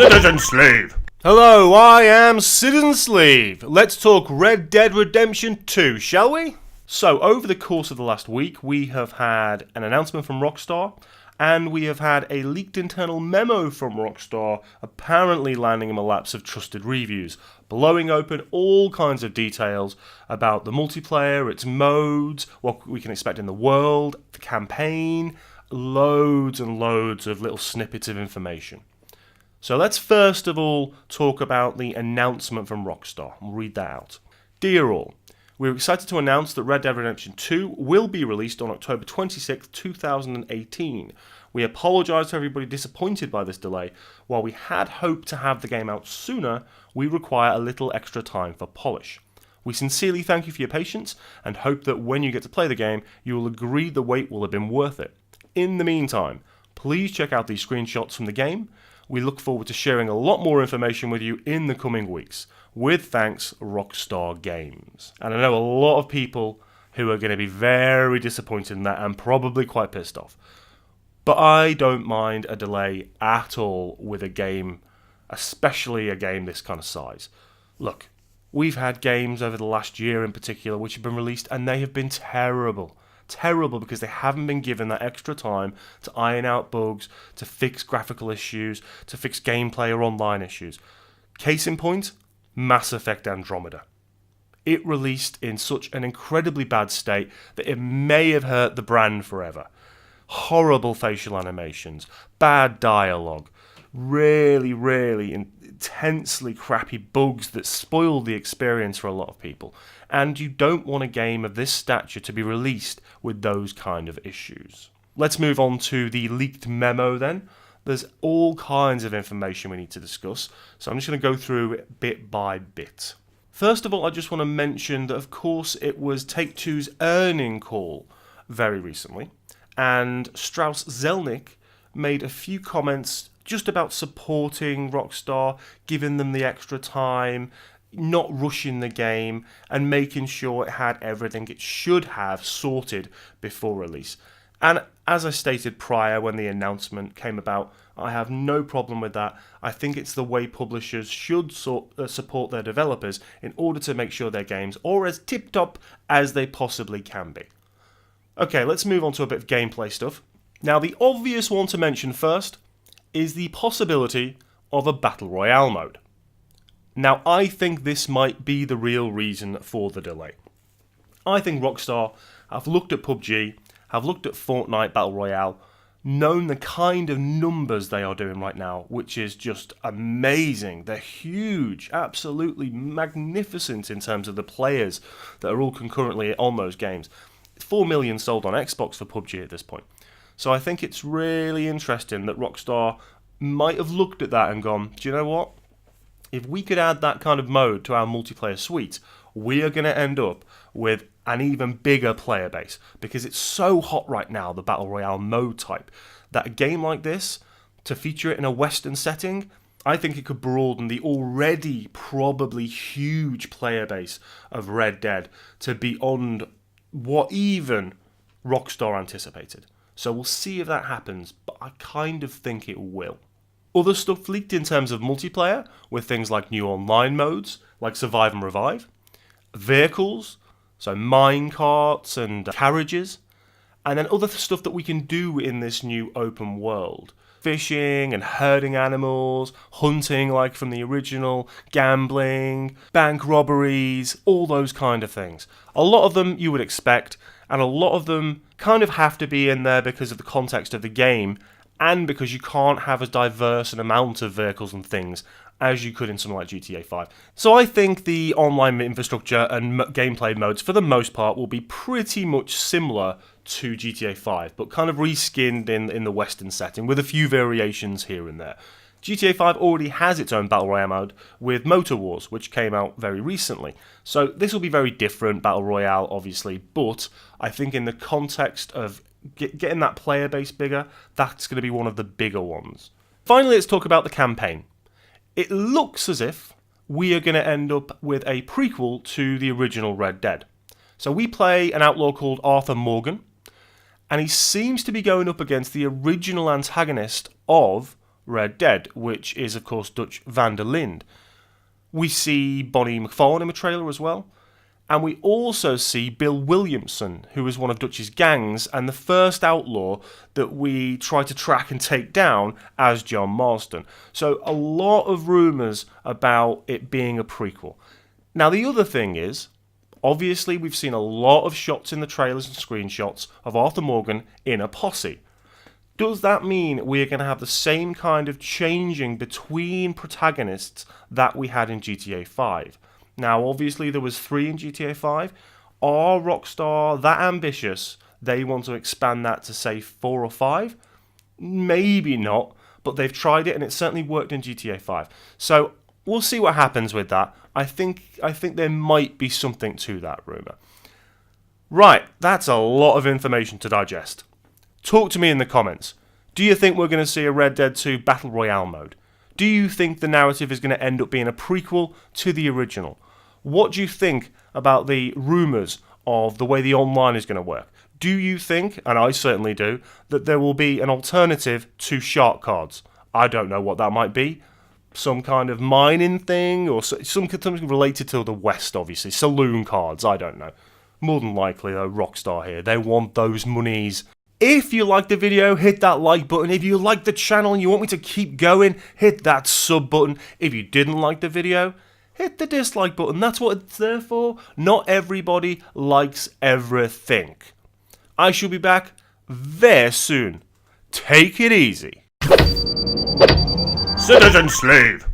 Citizen Sleeve! Hello, I am Citizen Sleeve. Let's talk Red Dead Redemption 2, shall we? So, over the course of the last week, we have had an announcement from Rockstar, and we have had a leaked internal memo from Rockstar, apparently landing in the laps of trusted reviews, blowing open all kinds of details about the multiplayer, its modes, what we can expect in the world, the campaign, loads and loads of little snippets of information. So let's first of all talk about the announcement from Rockstar. We'll read that out. Dear all, we're excited to announce that Red Dead Redemption 2 will be released on October 26, 2018. We apologise to everybody disappointed by this delay. While we had hoped to have the game out sooner, we require a little extra time for polish. We sincerely thank you for your patience and hope that when you get to play the game, you will agree the wait will have been worth it. In the meantime, please check out these screenshots from the game. We look forward to sharing a lot more information with you in the coming weeks. With thanks, Rockstar Games. And I know a lot of people who are going to be very disappointed in that and probably quite pissed off. But I don't mind a delay at all with a game, especially a game this kind of size. Look, we've had games over the last year in particular which have been released and they have been terrible. Terrible because they haven't been given that extra time to iron out bugs, to fix graphical issues, to fix gameplay or online issues. Case in point, Mass Effect Andromeda. It released in such an incredibly bad state that it may have hurt the brand forever. Horrible facial animations, bad dialogue, really intensely crappy bugs that spoiled the experience for a lot of people. And you don't want a game of this stature to be released with those kind of issues. Let's move on to the leaked memo then. There's all kinds of information we need to discuss, so I'm just going to go through it bit by bit. First of all, I just want to mention that of course it was Take-Two's earnings call very recently, and Strauss Zelnick made a few comments just about supporting Rockstar, giving them the extra time, not rushing the game, and making sure it had everything it should have sorted before release. And as I stated prior when the announcement came about, I have no problem with that. I think it's the way publishers should support their developers in order to make sure their games are as tip-top as they possibly can be. Okay, let's move on to a bit of gameplay stuff. Now, the obvious one to mention first is the possibility of a Battle Royale mode. Now, I think this might be the real reason for the delay. I think Rockstar have looked at PUBG, have looked at Fortnite Battle Royale, known the kind of numbers they are doing right now, which is just amazing. They're huge, absolutely magnificent in terms of the players that are all concurrently on those games. 4 million sold on Xbox for PUBG at this point. So I think it's really interesting that Rockstar might have looked at that and gone, do you know what? If we could add that kind of mode to our multiplayer suite, we are going to end up with an even bigger player base, because it's so hot right now, the Battle Royale mode type, that a game like this, to feature it in a Western setting, I think it could broaden the already probably huge player base of Red Dead to beyond what even Rockstar anticipated. So we'll see if that happens, but I kind of think it will. Other stuff leaked in terms of multiplayer, with things like new online modes, like Survive and Revive, vehicles, so minecarts and carriages, and then other stuff that we can do in this new open world. Fishing and herding animals, hunting like from the original, gambling, bank robberies, all those kind of things. A lot of them you would expect, and a lot of them kind of have to be in there because of the context of the game, and because you can't have as diverse an amount of vehicles and things as you could in something like GTA 5. So I think the online infrastructure and gameplay modes, for the most part, will be pretty much similar to GTA 5, but kind of reskinned in the Western setting, with a few variations here and there. GTA 5 already has its own Battle Royale mode with Motor Wars, which came out very recently. So this will be very different, Battle Royale, obviously, but I think in the context of getting that player base bigger, that's going to be one of the bigger ones. Finally, let's talk about the campaign. It looks as if we are going to end up with a prequel to the original Red Dead. So we play an outlaw called Arthur Morgan, and he seems to be going up against the original antagonist of Red Dead, which is, of course, Dutch van der Linde. We see Bonnie McFarlane in the trailer as well. And we also see Bill Williamson, who is one of Dutch's gangs and the first outlaw that we try to track and take down as John Marston. So a lot of rumours about it being a prequel. Now the other thing is, obviously we've seen a lot of shots in the trailers and screenshots of Arthur Morgan in a posse. Does that mean we're going to have the same kind of changing between protagonists that we had in GTA 5? Now, obviously, there was 3 in GTA 5. Are Rockstar that ambitious? They want to expand that to, say, 4 or 5? Maybe not, but they've tried it, and it certainly worked in GTA 5. So, we'll see what happens with that. I think there might be something to that rumour. Right, that's a lot of information to digest. Talk to me in the comments. Do you think we're going to see a Red Dead 2 Battle Royale mode? Do you think the narrative is going to end up being a prequel to the original? What do you think about the rumours of the way the online is going to work? Do you think, and I certainly do, that there will be an alternative to shark cards? I don't know what that might be. Some kind of mining thing, or something related to the West, obviously. Saloon cards, I don't know. More than likely, though, Rockstar here. They want those monies. If you liked the video, hit that like button. If you like the channel and you want me to keep going, hit that sub button. If you didn't like the video, hit the dislike button. That's what it's there for. Not everybody likes everything. I shall be back very soon. Take it easy. Citizen Slave.